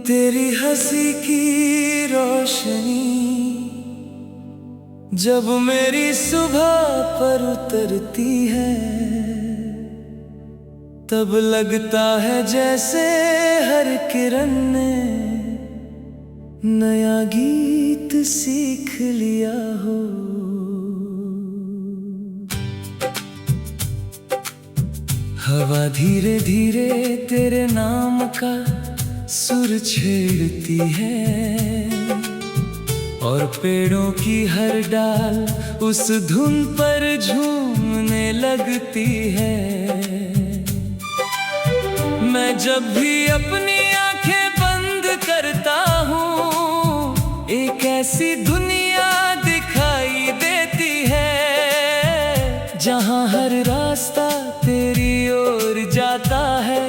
तेरी हंसी की रोशनी जब मेरी सुबह पर उतरती है, तब लगता है जैसे हर किरण ने नया गीत सीख लिया हो। हवा धीरे धीरे तेरे नाम का सुर छेड़ती है, और पेड़ों की हर डाल उस धुन पर झूमने लगती है। मैं जब भी अपनी आंखें बंद करता हूँ, एक ऐसी दुनिया दिखाई देती है, जहाँ हर रास्ता तेरी ओर जाता है,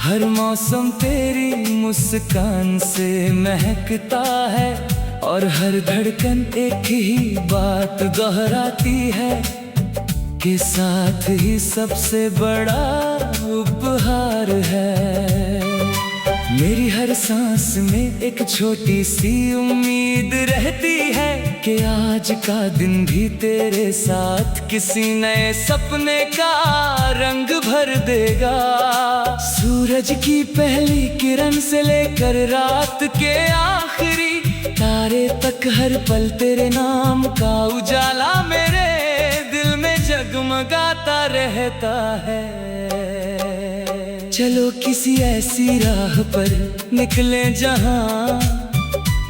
हर मौसम तेरी मुस्कान से महकता है, और हर धड़कन एक ही बात दोहराती है कि साथ ही सबसे बड़ा उपहार है। मेरी हर सांस में एक छोटी सी उम्मीद रहती है कि आज का दिन भी तेरे साथ किसी नए सपने का रंग भर देगा। सूरज की पहली किरण से लेकर रात के आखिरी तारे तक, हर पल तेरे नाम का उजाला मेरे दिल में जगमगाता रहता है। चलो किसी ऐसी राह पर निकले जहाँ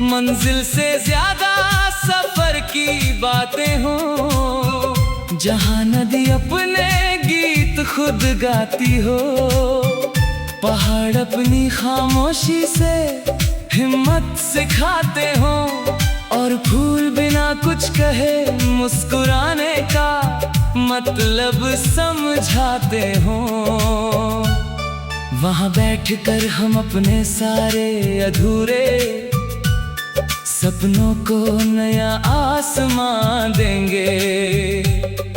मंजिल से ज्यादा सफर की बातें हो, जहाँ नदी अपने गीत खुद गाती हो, पहाड़ अपनी खामोशी से हिम्मत सिखाते हो, और फूल बिना कुछ कहे मुस्कुराने का मतलब समझाते हो। वहाँ बैठकर हम अपने सारे अधूरे सपनों को नया आसमां देंगे,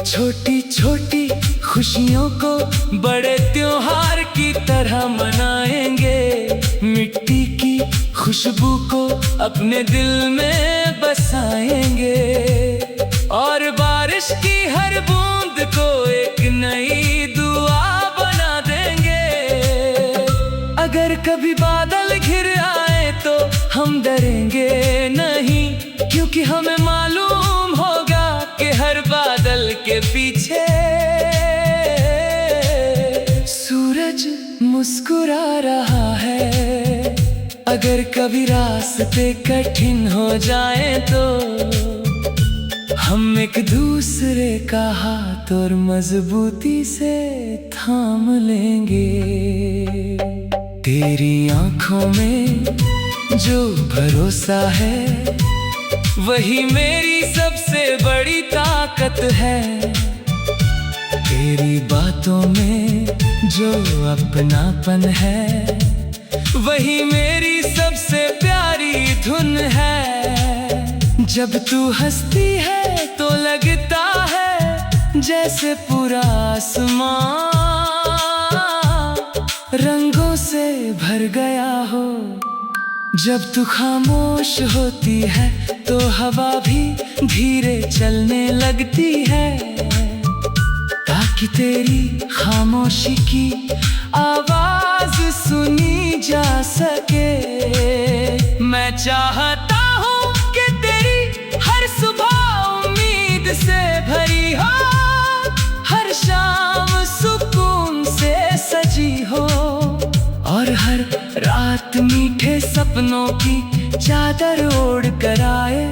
छोटी छोटी खुशियों को बड़े त्योहार की तरह मनाएंगे, मिट्टी की खुशबू को अपने दिल में बसाएंगे, और बारिश की हर बूंद को एक नई दुआ बना देंगे। अगर कभी बादल घिर आए तो हम डरेंगे नहीं, क्योंकि हमें मालूम होगा कि हर बादल के पीछे सूरज मुस्कुरा रहा है। अगर कभी रास्ते कठिन हो जाए तो हम एक दूसरे का हाथ और मजबूती से थाम लेंगे। तेरी आंखों में जो भरोसा है, वही मेरी सबसे बड़ी ताकत है। तेरी बातों में जो अपनापन है, वही मेरी सबसे प्यारी धुन है। जब तू हंसती है तो लगता है जैसे पूरा आसमां रंगों से भर गया हो। जब तू खामोश होती है तो हवा भी धीरे चलने लगती है, ताकि तेरी खामोशी की आवाज सुनी जा सके। मैं चाहता हूँ कि तेरी हर सुबह उम्मीद से भरी हो, हर शाम सुकून से सजी हो, और हर रात मीठे सपनों की चादर ओढ़ कर आए।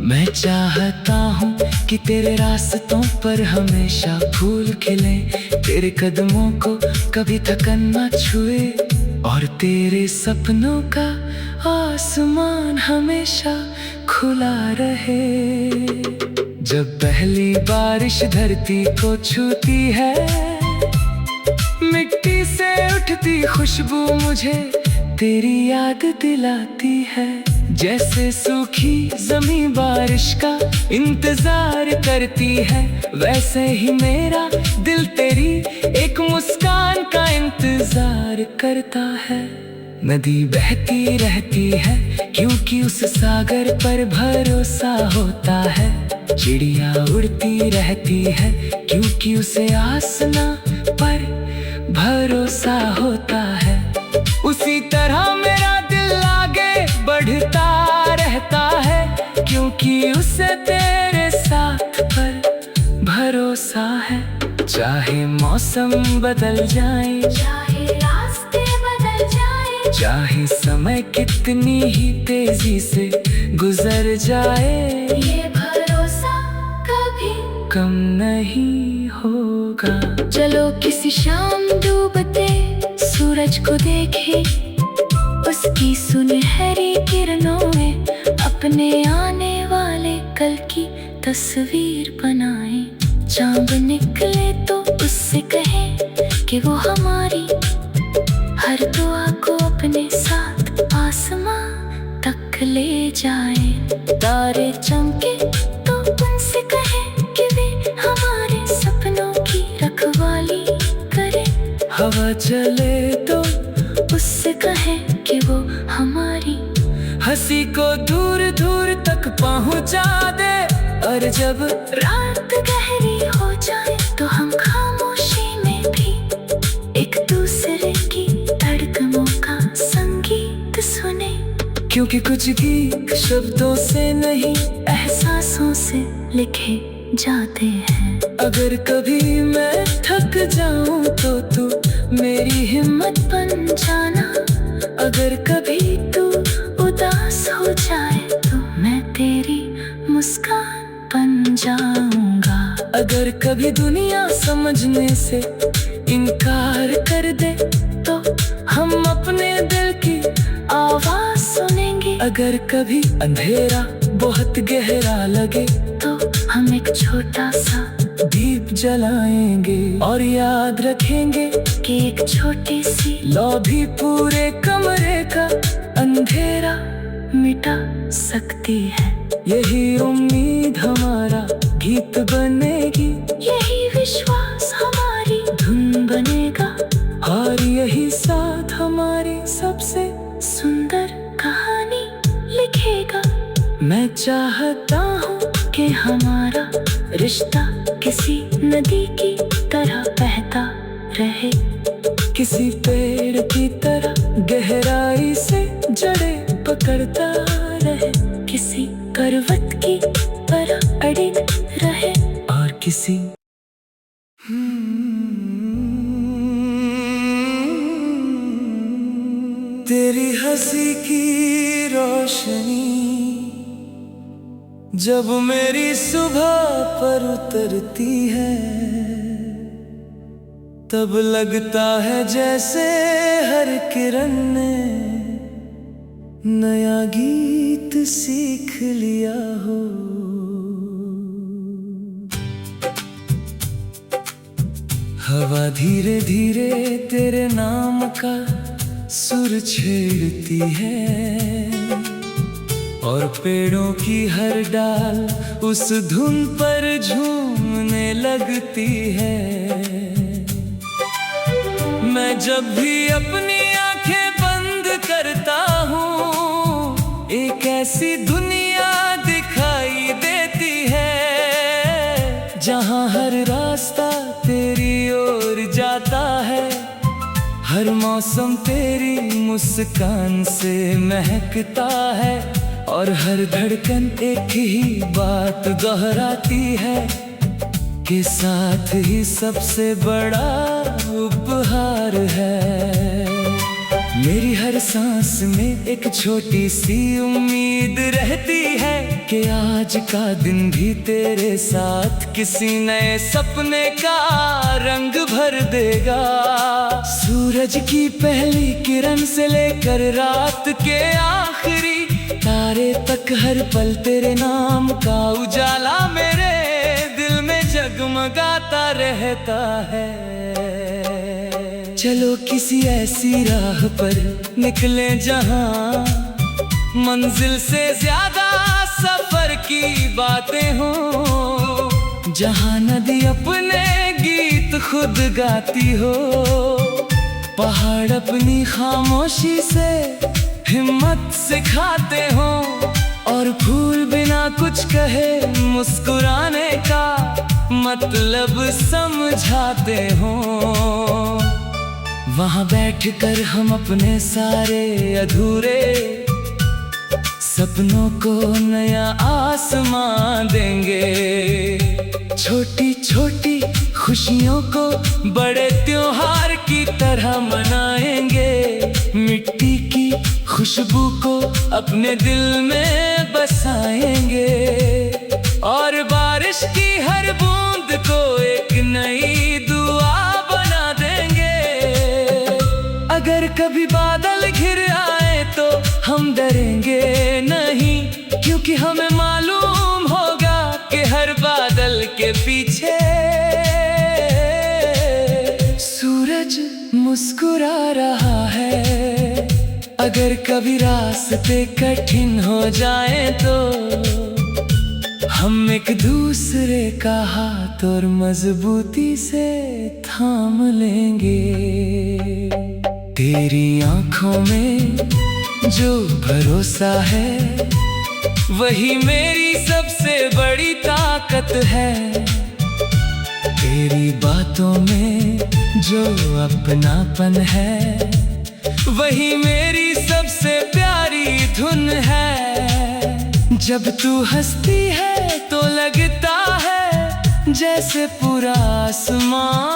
मैं चाहता हूँ कि तेरे रास्तों पर हमेशा फूल खिले, तेरे कदमों को कभी थकन न छुए, और तेरे सपनों का आसमान हमेशा खुला रहे। जब पहली बारिश धरती को छूती है, मिट्टी से उठती खुशबू मुझे तेरी याद दिलाती है। जैसे सूखी जमीन बारिश का इंतजार करती है, वैसे ही मेरा दिल तेरी एक मुस्कान का इंतजार करता है। नदी बहती रहती है क्योंकि उस सागर पर भरोसा होता है। चिड़िया उड़ती रहती है क्योंकि उसे आसमां पर भरोसा होता है। उसी तरह मेरा दिल आगे बढ़ता रहता है क्योंकि उसे तेरे साथ पर भरोसा है। चाहे मौसम बदल जाए, चाहे रास्ते बदल जाए, चाहे समय कितनी ही तेजी से गुजर जाए, ये भरोसा कभी कम नहीं होगा। चलो किसी शाम डूबते सूरज को देखे, उसकी सुनहरी किरणों में अपने आने वाले कल की तस्वीर बनाए। चांद निकले तो उससे कहे कि वो हमारी हर दुआ को अपने साथ आसमां तक ले जाए। तारे चमके तो उनसे कहे कि वे हमारे सपनों की रखवाली करे। हवा चले तो उससे कहे कि वो हमारी हंसी को दूर दूर तक पहुंचा दे। और जब रात गहरी हो जाए तो हम खामोशी में भी एक दूसरे की धड़कनों का संगीत सुने। क्योंकि कुछ गीत शब्दों से नहीं, एहसासों से लिखे जाते हैं। अगर कभी मैं थक जाऊं तो तू मेरी हिम्मत बन जाना, अगर कभी तू उदास हो जाए तो मैं तेरी मुस्कान बन जाऊंगा। अगर कभी दुनिया समझने से इनकार कर दे तो हम अपने दिल की आवाज सुनेंगे। अगर कभी अंधेरा बहुत गहरा लगे तो हम एक छोटा सा दीप जलाएंगे और याद रखेंगे कि एक छोटी सी लौ भी पूरे कमरे का अंधेरा मिटा सकती है। यही उम्मीद हमारा गीत बनेगी, यही विश्वास हमारी धुन बनेगा, और यही साथ हमारी सबसे सुंदर कहानी लिखेगा। मैं चाहता हूँ कि हमारा रिश्ता किसी नदी की तरह बहता रहे, किसी पेड़ की तरह गहराई से जड़ें पकड़ता रहे, किसी पर्वत की तरह अड़िग रहे, और किसी तेरी हंसी की रोशनी जब मेरी सुबह पर उतरती है, तब लगता है जैसे हर किरण ने नया गीत सीख लिया हो। हवा धीरे धीरे तेरे नाम का सुर छेड़ती है, और पेड़ों की हर डाल उस धुन पर झूमने लगती है। मैं जब भी अपनी आंखें बंद करता हूँ, एक ऐसी दुनिया दिखाई देती है जहाँ हर रास्ता तेरी ओर जाता है, हर मौसम तेरी मुस्कान से महकता है, और हर धड़कन एक ही बात दोहराती है कि साथ ही सबसे बड़ा उपहार है। मेरी हर सांस में एक छोटी सी उम्मीद रहती है कि आज का दिन भी तेरे साथ किसी नए सपने का रंग भर देगा। सूरज की पहली किरण से लेकर रात के आखिरी तारे तक, हर पल तेरे नाम का उजाला मेरे दिल में जगमगाता रहता है। चलो किसी ऐसी राह पर निकले जहां मंजिल से ज्यादा सफर की बातें हो, जहाँ नदी अपने गीत खुद गाती हो। पहाड़ अपनी खामोशी से हिम्मत सिखाते हो, और फूल बिना कुछ कहे मुस्कुराने का मतलब समझाते हो। वहाँ बैठकर हम अपने सारे अधूरे सपनों को नया आसमां देंगे। छोटी छोटी खुशियों को बड़े त्योहार की तरह मनाएंगे। मिट्टी की खुशबू को अपने दिल में बसाएंगे, और बारिश की हर बूंद को एक नई दुआ बना देंगे। अगर कभी बादल घिर आए तो हम डरेंगे नहीं, क्योंकि हमें मालूम होगा कि हर बादल के पीछे सूरज मुस्कुरा रहा है। अगर कभी रास्ते कठिन हो जाए तो हम एक दूसरे का हाथ और मजबूती से थाम लेंगे। तेरी आंखों में जो भरोसा है, वही मेरी सबसे बड़ी ताकत है। तेरी बातों में जो अपनापन है, वही मेरी सबसे प्यारी धुन है। जब तू हंसती है तो लगता है जैसे पूरा आसमां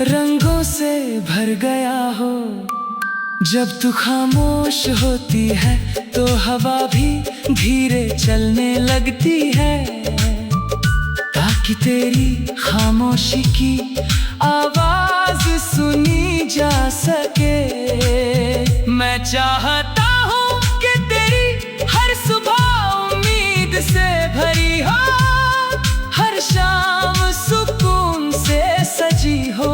रंगों से भर गया हो। जब तू खामोश होती है तो हवा भी धीरे चलने लगती है, ताकि तेरी खामोशी की आवाज सुनी जा सके। मैं चाहता हूँ कि तेरी हर सुबह उम्मीद से भरी हो, हर शाम सुकून से सजी हो,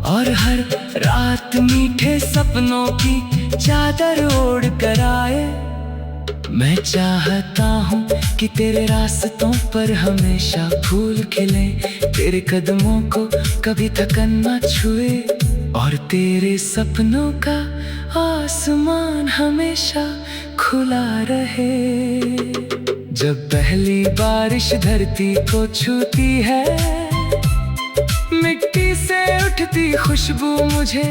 और हर रात मीठे सपनों की चादर ओढ़ कर आए। मैं चाहता हूँ कि तेरे रास्तों पर हमेशा फूल खिले, तेरे कदमों को कभी थकन न छुए, और तेरे सपनों का आसमान हमेशा खुला रहे। जब पहली बारिश धरती को छूती है, मिट्टी से उठती खुशबू मुझे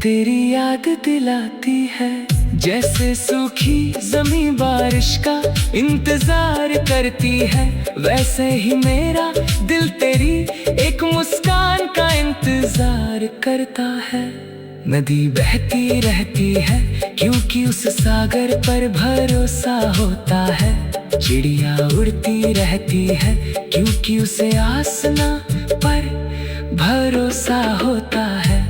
तेरी याद दिलाती है। जैसे सूखी ज़मीं बारिश का इंतजार करती है, वैसे ही मेरा दिल तेरी एक मुस्कान का इंतजार करता है। नदी बहती रहती है क्योंकि उस सागर पर भरोसा होता है। चिड़िया उड़ती रहती है क्योंकि उसे आसमां पर भरोसा होता है।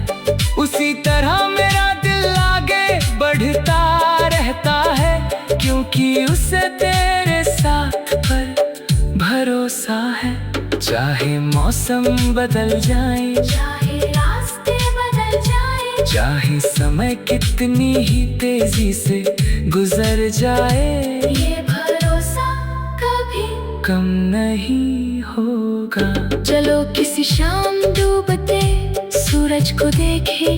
उसी तरह मेरा दिल आगे बढ़ता रहता है, क्योंकि उसे तेरे साथ पर भरोसा है। चाहे मौसम बदल जाए, चाहे रास्ते बदल जाए, चाहे समय कितनी ही तेजी से गुजर जाए, ये भरोसा कभी कम नहीं होगा। चलो किसी शाम डूबते सूरज को देखे,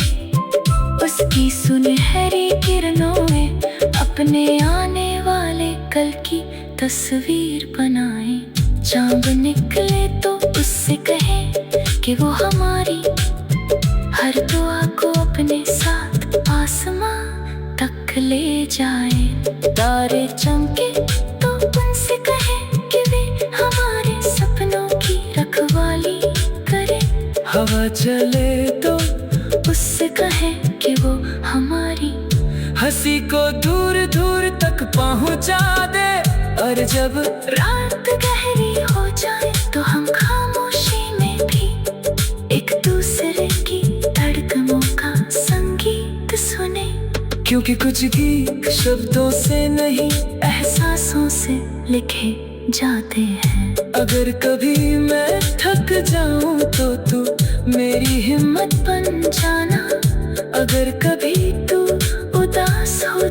उसकी सुनहरी किरणों में अपने आने वाले कल की तस्वीर बनाए। चांद निकले तो उससे कहे कि वो हमारी हर दुआ को अपने साथ आसमां तक ले जाए। तारे चमके तो उनसे कहे कि वे हमारे सपनों की रखवाली करे। हवा चले तो उससे कहे कि वो हमारी हंसी को दूर दूर तक पहुंचा दे। और जब रात गहरी हो जाए तो हम खामोशी में भी एक दूसरे की धड़कनों का संगीत सुने। क्योंकि कुछ गीत शब्दों से नहीं, एहसासों से लिखे जाते हैं। अगर कभी मैं थक जाऊं तो तू मेरी हिम्मत बन जाना। अगर कभी तू उदास हो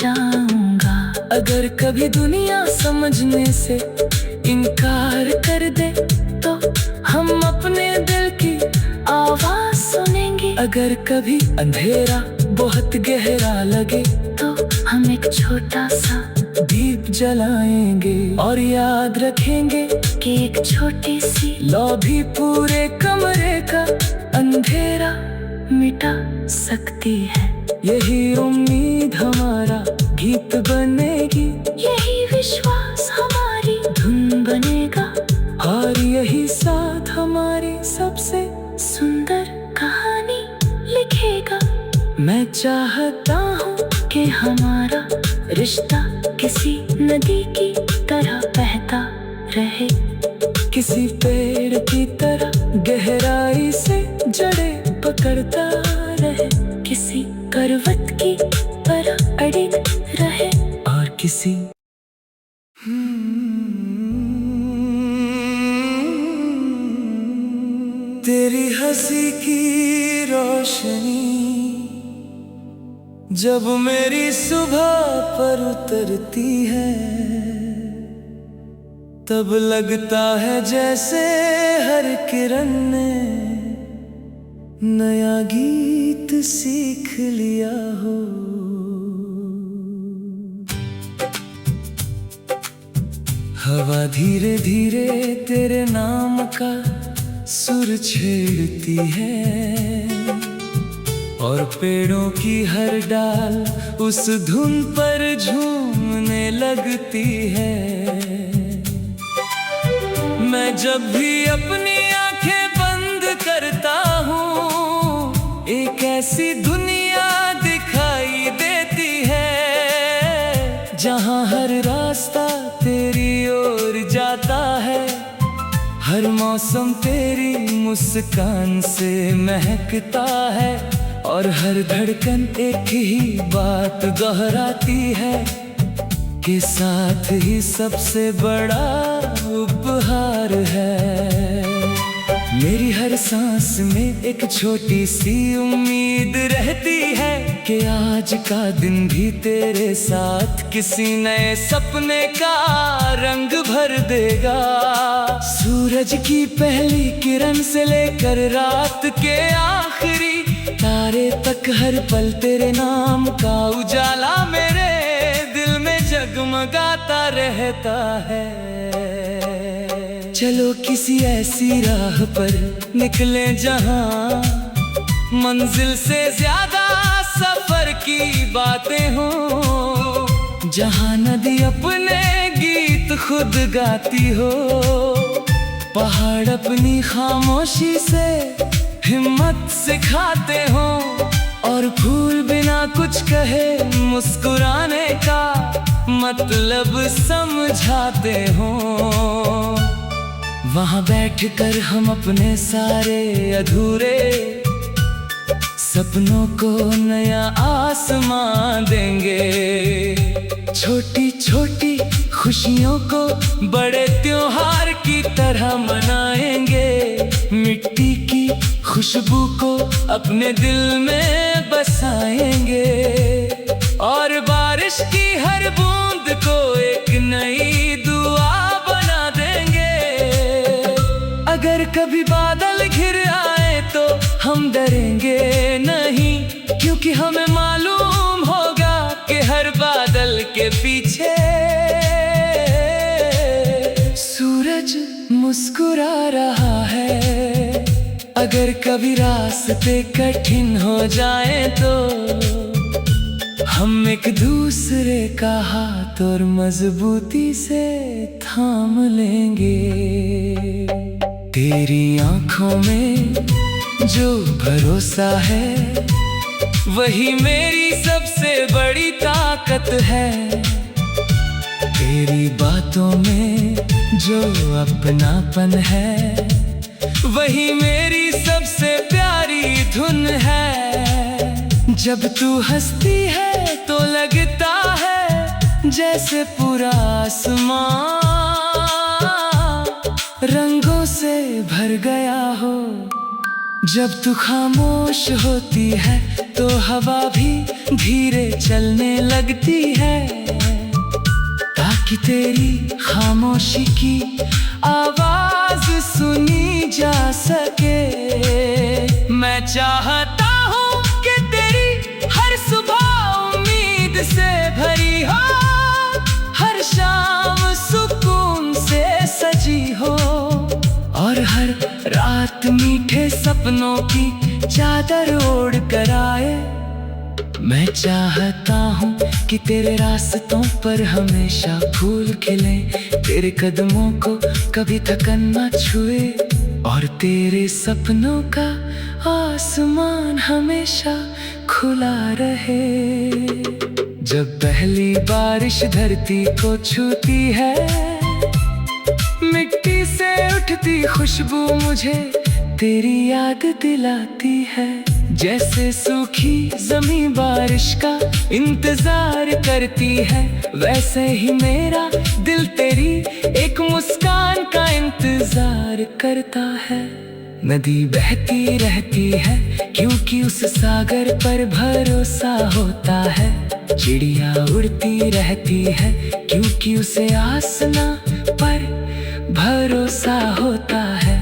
जाऊंगा। अगर कभी दुनिया समझने से इनकार कर दे तो हम अपने दिल की आवाज सुनेंगे। अगर कभी अंधेरा बहुत गहरा लगे तो हम एक छोटा सा दीप जलाएंगे और याद रखेंगे कि एक छोटी सी लौ भी पूरे कमरे का अंधेरा मिटा सकती है। यही उम्मीद हमारा गीत बनेगी, यही विश्वास हमारी धुन बनेगा, और यही साथ हमारी सबसे सुंदर कहानी लिखेगा। मैं चाहता हूँ कि हमारा रिश्ता किसी नदी की तरह बहता रहे, किसी पेड़ की तरह गहराई से जड़ें पकड़ता रहे, किसी पर्वत की तरह अड़िग रहे, और किसी तेरी हंसी की रोशनी जब मेरी सुबह पर उतरती है, तब लगता है जैसे हर किरण ने नया गीत सीख लिया हो। हवा धीरे धीरे तेरे नाम का सुर छेड़ती है, और पेड़ों की हर डाल उस धुन पर झूमने लगती है। मैं जब भी अपनी आंखें बंद करता हूँ, एक ऐसी दुनिया दिखाई देती है, जहाँ हर रास्ता तेरी ओर जाता है, हर मौसम तेरी मुस्कान से महकता है, और हर धड़कन एक ही बात दोहराती है कि साथ ही सबसे बड़ा उपहार है। मेरी हर सांस में एक छोटी सी उम्मीद रहती है कि आज का दिन भी तेरे साथ किसी नए सपने का रंग भर देगा। सूरज की पहली किरण से लेकर रात के आखिरी तारे तक हर पल तेरे नाम का उजाला मेरे दिल में जगमगाता रहता है। चलो किसी ऐसी राह पर निकले जहां मंजिल से ज्यादा सफर की बातें हो, जहां नदी अपने गीत खुद गाती हो, पहाड़ अपनी खामोशी से हिम्मत सिखाते हो, और फूल बिना कुछ कहे मुस्कुराने का मतलब समझाते हो। वहाँ बैठकर हम अपने सारे अधूरे सपनों को नया आसमां देंगे, छोटी छोटी खुशियों को बड़े त्योहार की तरह मनाएंगे, मिट्टी की खुशबू को अपने दिल में बसाएंगे, और बारिश की हर बूंद को एक नई दुआ बना देंगे। अगर कभी बादल घिर आए तो हम डरेंगे नहीं, क्योंकि हमें मालूम होगा कि हर बादल के पीछे सूरज मुस्कुरा रहा है। अगर कभी रास्ते कठिन हो जाए तो हम एक दूसरे का हाथ और मजबूती से थाम लेंगे। तेरी आंखों में जो भरोसा है वही मेरी सबसे बड़ी ताकत है, तेरी बातों में जो अपनापन है वही मेरी सबसे प्यारी धुन है। जब तू हंसती है तो लगता है जैसे पूरा आसमां रंगों से भर गया हो, जब तू खामोश होती है तो हवा भी धीरे चलने लगती है, ताकि तेरी खामोशी की आवाज सुनी जा सके। मैं चाहता हूँ कि तेरी हर सुबह उम्मीद से भरी हो, हर शाम सुकून से सजी हो, और हर रात मीठे सपनों की चादर ओढ़ कर आए। मैं चाहता हूँ कि तेरे रास्तों पर हमेशा फूल खिले, तेरे कदमों को कभी थकन न छुए, और तेरे सपनों का आसमान हमेशा खुला रहे। जब पहली बारिश धरती को छूती है, मिट्टी से उठती खुशबू मुझे तेरी याद दिलाती है। जैसे सूखी ज़मीं बारिश का इंतजार करती है, वैसे ही मेरा दिल तेरी एक मुस्कान का इंतजार करता है। नदी बहती रहती है क्योंकि उस सागर पर भरोसा होता है, चिड़िया उड़ती रहती है क्योंकि उसे आसमां पर भरोसा होता है।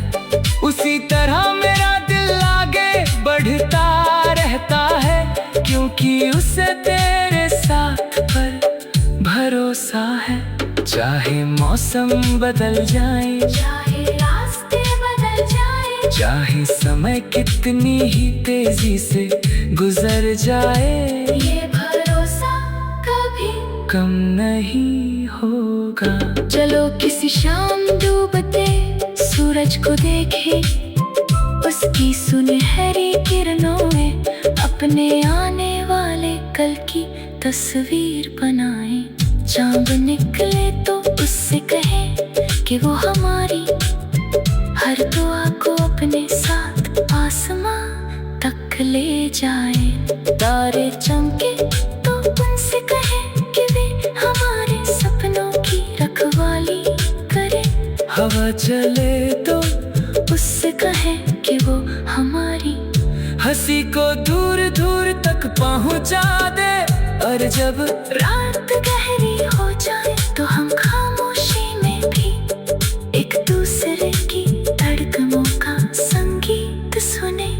उसी तरह मेरा दिल आगे बढ़ता रहता है क्योंकि उसे तेरे साथ पर भरोसा है। चाहे मौसम बदल जाए, चाहे रास्ते बदल जाए, चाहे समय कितनी ही तेजी से गुजर जाए, ये भरोसा कभी कम नहीं होगा। चलो किसी शाम डूबते सूरज को देखे, उसकी सुनहरी किरणों में अपने आने वाले कल की तस्वीर बनाए। चांद निकले तो उससे कहे कि वो हमारी हर दुआ को अपने साथ आसमां तक ले जाए। तारे चमके तो उनसे कहे कि वे हमारे सपनों की रखवाली करे। हवा चले तो उससे कहे कि वो हमारी हंसी को दूर दूर तक पहुंचा दे, और जब रात गहरी हो जाए तो हम खामोशी में भी एक दूसरे की धड़कनों का संगीत सुने।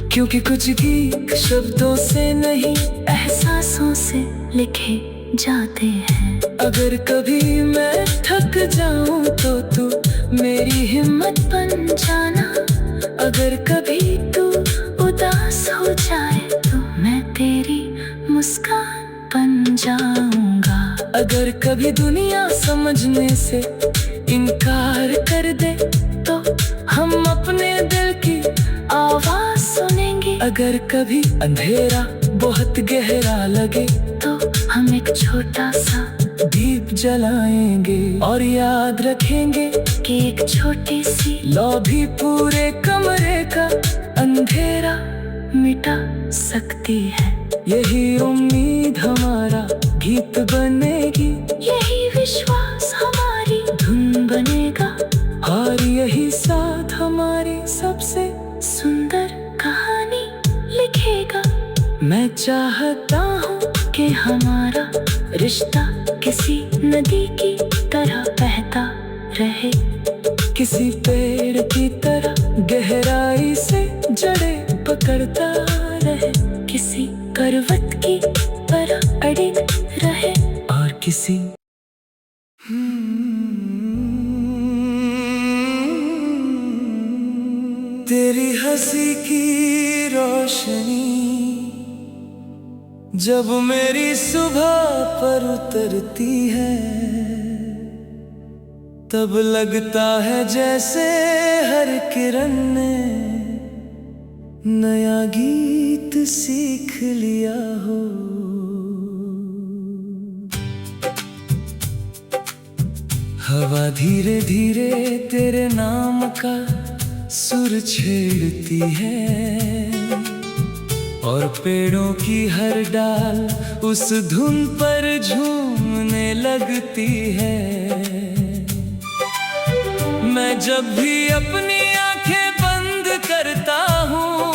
क्योंकि कुछ गीत शब्दों से नहीं एहसासों से लिखे जाते हैं। अगर कभी मैं थक जाऊं तो तू मेरी हिम्मत बन जाना, अगर कभी तू उदास हो जाए तो मैं तेरी मुस्कान बन जाऊंगा। अगर कभी दुनिया समझने से इनकार कर दे तो हम अपने दिल की आवाज सुनेंगे। अगर कभी अंधेरा बहुत गहरा लगे तो हम एक छोटा सा दीप जलाएंगे, और याद रखेंगे कि एक छोटी सी लौ भी पूरे कमरे का अंधेरा मिटा सकती है। यही उम्मीद हमारा गीत बनेगी, यही विश्वास हमारी धुन बनेगा, और यही साथ हमारी सबसे सुंदर कहानी लिखेगा। मैं चाहता हूँ कि हमारा रिश्ता किसी नदी की तरह बहता रहे, किसी पेड़ की तरह गहराई से जड़ें पकड़ता रहे, किसी करवट की तरह अड़िग रहे, और किसी तेरी हंसी की रोशनी जब मेरी सुबह पर उतरती है, तब लगता है जैसे हर किरण ने नया गीत सीख लिया हो। हवा धीरे धीरे तेरे नाम का सुर छेड़ती है, और पेड़ों की हर डाल उस धुन पर झूमने लगती है। मैं जब भी अपनी आंखें बंद करता हूँ,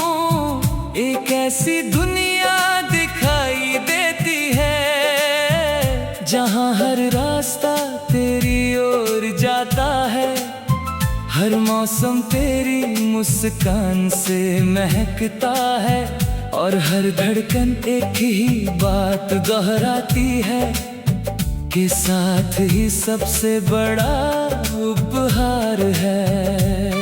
ऐसी दुनिया दिखाई देती है जहाँ हर रास्ता तेरी ओर जाता है, हर मौसम तेरी मुस्कान से महकता है, और हर धड़कन एक ही बात दोहराती है कि साथ ही सबसे बड़ा उपहार है।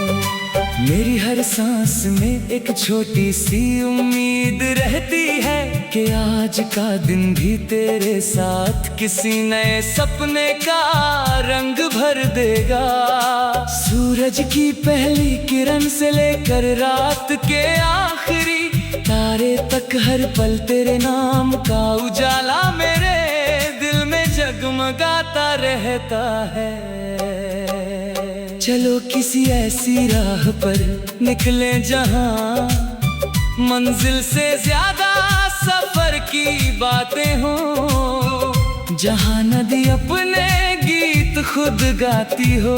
मेरी हर सांस में एक छोटी सी उम्मीद रहती है कि आज का दिन भी तेरे साथ किसी नए सपने का रंग भर देगा। सूरज की पहली किरण से लेकर रात के आखिरी तारे तक हर पल तेरे नाम का उजाला मेरे दिल में जगमगाता रहता है। चलो किसी ऐसी राह पर निकले जहाँ मंजिल से ज्यादा सफर की बातें हो, जहाँ नदी अपने गीत खुद गाती हो,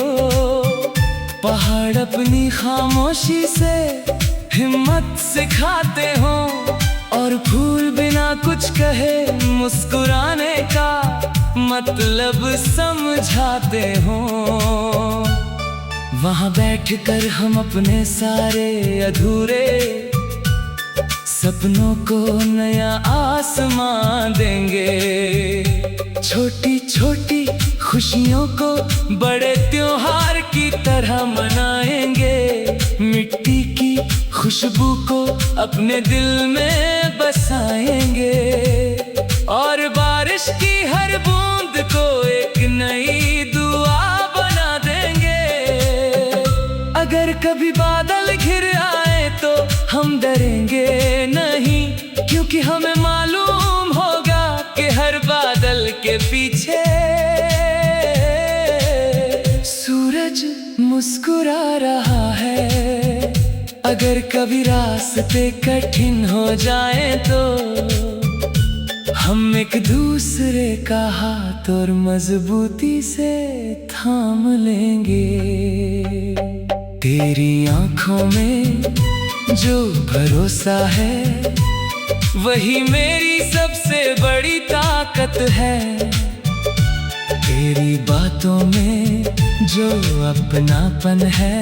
पहाड़ अपनी खामोशी से हिम्मत सिखाते हो, और फूल बिना कुछ कहे मुस्कुराने का मतलब समझाते हो। वहाँ बैठकर हम अपने सारे अधूरे सपनों को नया आसमां देंगे, छोटी छोटी खुशियों को बड़े त्योहार की तरह मनाएंगे, मिट्टी की खुशबू को अपने दिल में बसाएंगे, और बारिश की हर बूंद को एक नई दुआ बना देंगे। अगर कभी बादल घिर आए तो हम डरेंगे नहीं, क्योंकि हमें मालूम होगा कि हर बादल के पीछे सूरज मुस्कुरा रहा है। अगर कभी रास्ते कठिन हो जाए तो हम एक दूसरे का हाथ और मजबूती से थाम लेंगे। तेरी आंखों में जो भरोसा है वही मेरी सबसे बड़ी ताकत है, तेरी बातों में जो अपनापन है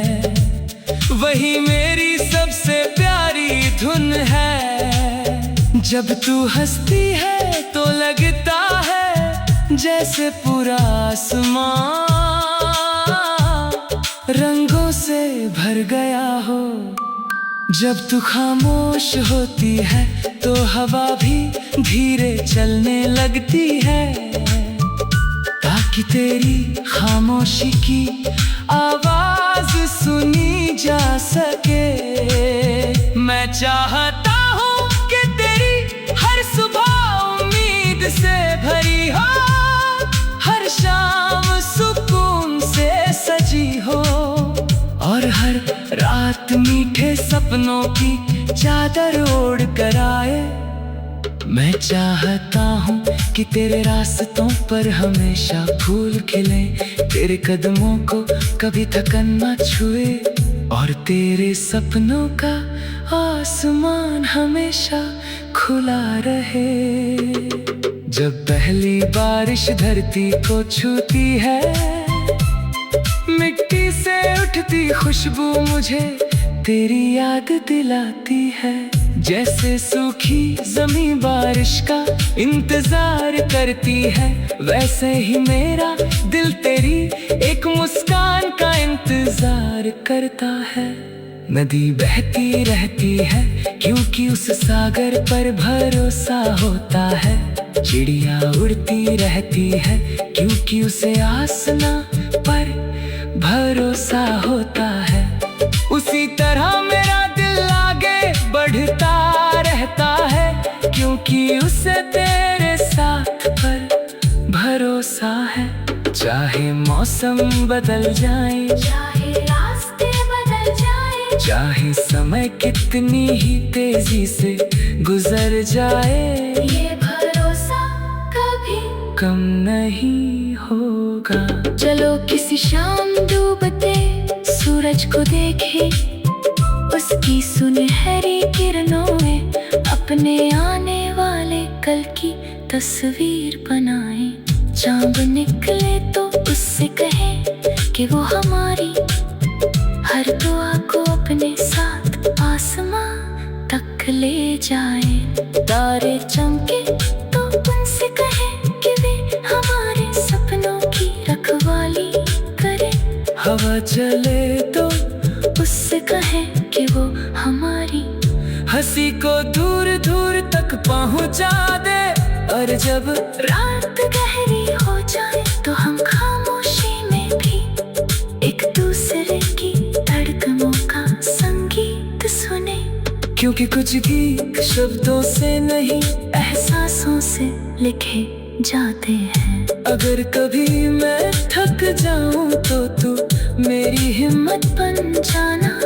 वही मेरी सबसे प्यारी धुन है। जब तू हंसती है तो लगता है जैसे पूरा आसमां रंगों से भर गया हो। जब तू खामोश होती है तो हवा भी धीरे चलने लगती है, ताकि तेरी खामोशी की आवाज सुनी जा सके। मैं चाहता हूँ कि तेरी हर सुबह उम्मीद से भरी हो, हर शाम सुकून से सजी हो, और हर रात मीठे सपनों की चादर ओढ़ कर आए। मैं चाहता हूँ कि तेरे रास्तों पर हमेशा फूल खिले, तेरे कदमों को कभी थकन न छुए, और तेरे सपनों का आसमान हमेशा खुला रहे। जब पहली बारिश धरती को छूती है, मिट्टी से उठती खुशबू मुझे तेरी याद दिलाती है। जैसे सूखी ज़मीं बारिश का इंतजार करती है, वैसे ही मेरा दिल तेरी एक मुस्कान का इंतजार करता है। नदी बहती रहती है क्योंकि उस सागर पर भरोसा होता है, चिड़िया उड़ती रहती है क्योंकि उसे आसमां पर भरोसा होता है। उसी तरह मेरा दिल आगे बढ़ता रहता है क्योंकि उसे तेरे साथ पर भरोसा है। चाहे मौसम बदल जाए, चाहे रास्ते बदल जाए, चाहे समय कितनी ही तेजी से गुजर जाए, ये भरोसा कभी कम नहीं होगा। चलो किसी शाम डूबते सूरज को देखें, उसकी सुनहरी किरणों में अपने आने वाले कल की तस्वीर बनाए। चांद निकले तो उससे कहे कि वो हमारी हर दुआ को अपने साथ आसमां तक ले जाए। तारे चमके तो उनसे कहे कि वे हमारे सपनों की रखवाली करे। हवा चले तो उससे कहे कि वो हमारी हंसी को दूर दूर तक पहुंचा दे। और जब रात गहरी हो जाए तो हम खामोशी में भी एक दूसरे की धड़कनों का संगीत सुने। क्योंकि कुछ गीत शब्दों से नहीं एहसासों से लिखे जाते हैं। अगर कभी मैं थक जाऊं तो तू मेरी हिम्मत बन जाना।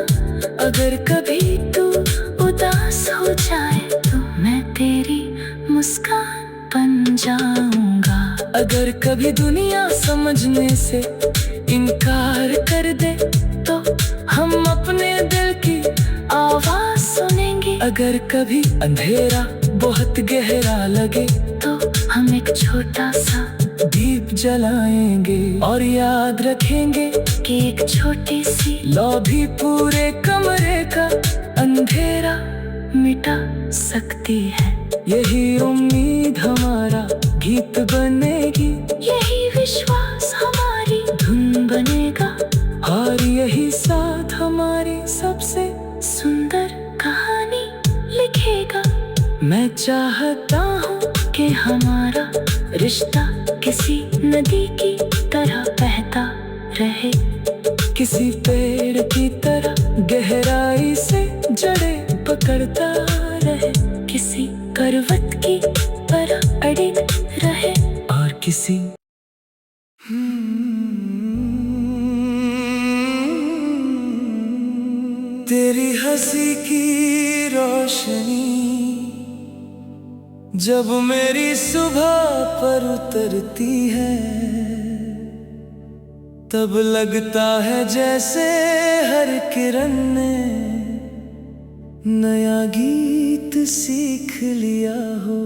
अगर कभी तू उदास हो जाए तो मैं तेरी मुस्कान बन जाऊंगा। अगर कभी दुनिया समझने से इनकार कर दे तो हम अपने दिल की आवाज सुनेंगे। अगर कभी अंधेरा बहुत गहरा लगे तो हम एक छोटा सा दीप जलाएंगे। और याद रखेंगे कि एक छोटी सी लौ भी पूरे कमरे का अंधेरा मिटा सकती है। यही उम्मीद हमारा गीत बनेगी, यही विश्वास हमारी धुन बनेगा। और यही साथ हमारी सबसे सुंदर कहानी लिखेगा। मैं चाहता हूँ कि हमारा रिश्ता किसी नदी की तरह बहता रहे। किसी पेड़ की तरह गहराई से जड़ें पकड़ता रहे। किसी पर्वत की तरह अड़िग रहे। और किसी तेरी हंसी की रोशनी जब मेरी सुबह पर उतरती है तब लगता है जैसे हर किरण ने नया गीत सीख लिया हो।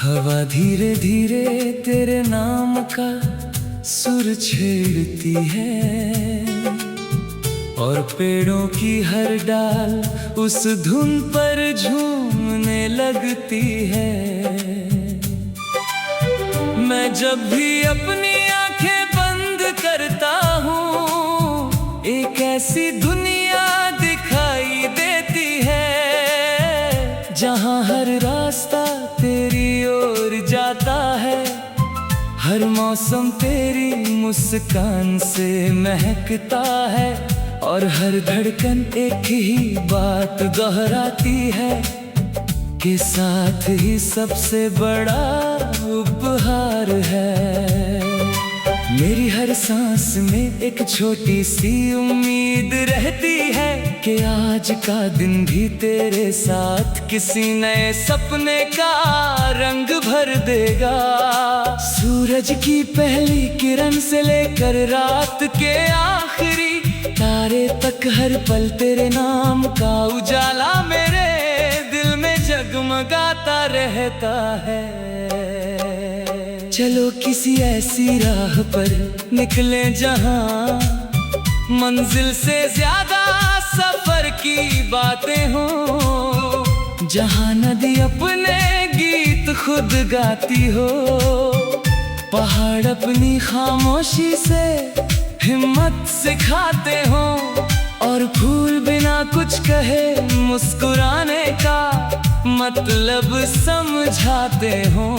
हवा धीरे धीरे तेरे नाम का सुर छेड़ती है और पेड़ों की हर डाल उस धुन पर झूमने लगती है। मैं जब भी अपनी आंखें बंद करता हूँ एक ऐसी दुनिया दिखाई देती है जहाँ हर रास्ता तेरी ओर जाता है। हर मौसम तेरी मुस्कान से महकता है और हर धड़कन एक ही बात दोहराती है कि साथ ही सबसे बड़ा उपहार है। मेरी हर सांस में एक छोटी सी उम्मीद रहती है कि आज का दिन भी तेरे साथ किसी नए सपने का रंग भर देगा। सूरज की पहली किरण से लेकर रात के आखिरी तारे तक हर पल तेरे नाम का उजाला मेरे दिल में जगमगाता रहता है। चलो किसी ऐसी राह पर निकले जहां मंजिल से ज्यादा सफर की बातें हो। जहां नदी अपने गीत खुद गाती हो, पहाड़ अपनी खामोशी से हिम्मत सिखाते हो और फूल बिना कुछ कहे मुस्कुराने का मतलब समझाते हो।